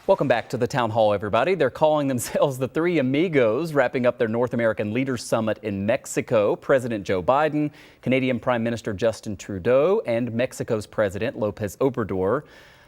Welcome back to the town hall, everybody. They're calling themselves the Three Amigos, wrapping up their North American Leaders Summit in Mexico. President Joe Biden, Canadian Prime Minister Justin Trudeau, and Mexico's President Lopez Obrador.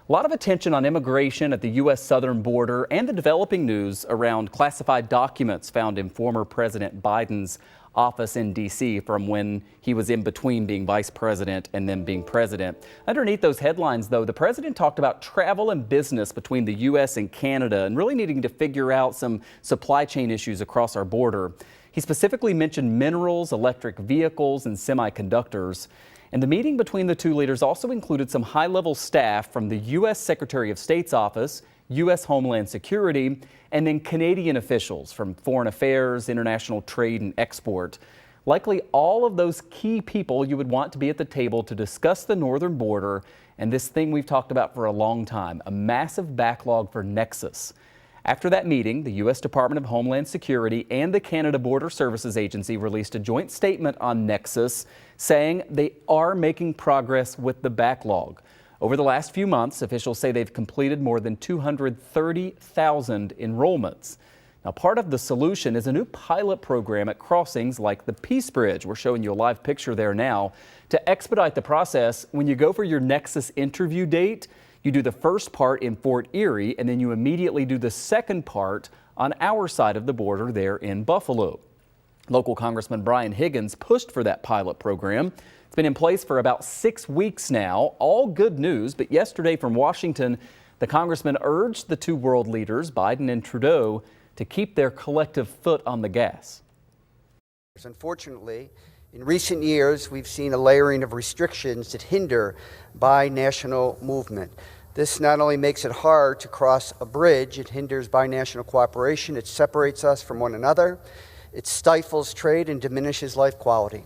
A lot of attention on immigration at the U.S. southern border and the developing news around classified documents found in former President Biden's office in D.C. from when he was in between being vice president and then being president. Underneath those headlines, though, the president talked about travel and business between the U.S. and Canada and really needing to figure out some supply chain issues across our border. He specifically mentioned minerals, electric vehicles, and semiconductors. And the meeting between the two leaders also included some high-level staff from the U.S. Secretary of State's office, U.S. Homeland Security, and then Canadian officials from Foreign Affairs, International Trade, and Export. Likely all of those key people you would want to be at the table to discuss the northern border and this thing we've talked about for a long time, a massive backlog for Nexus. After that meeting, the U.S. Department of Homeland Security and the Canada Border Services Agency released a joint statement on Nexus saying they are making progress with the backlog. Over the last few months, officials say they've completed more than 230,000 enrollments. Now, part of the solution is a new pilot program at crossings like the Peace Bridge. We're showing you a live picture there now. To expedite the process, when you go for your Nexus interview date, you do the first part in Fort Erie, and then you immediately do the second part on our side of the border there in Buffalo. Local Congressman Brian Higgins pushed for that pilot program. It's been in place for about 6 weeks now. All good news, but yesterday from Washington, the congressman urged the two world leaders, Biden and Trudeau, to keep their collective foot on the gas. Unfortunately, in recent years, we've seen a layering of restrictions that hinder binational movement. This not only makes it hard to cross a bridge, it hinders binational cooperation, it separates us from one another, it stifles trade and diminishes life quality.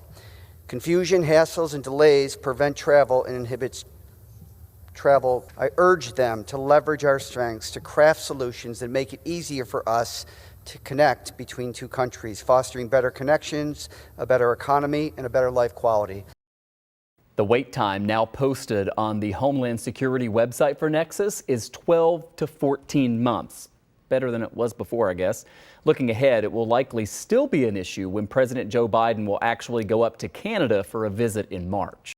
Confusion, hassles, and delays prevent travel and inhibits travel. I urge them to leverage our strengths to craft solutions that make it easier for us to connect between two countries, fostering better connections, a better economy, and a better life quality. The wait time now posted on the Homeland Security website for Nexus is 12 to 14 months. Better than it was before, I guess. Looking ahead, it will likely still be an issue when President Joe Biden will actually go up to Canada for a visit in March.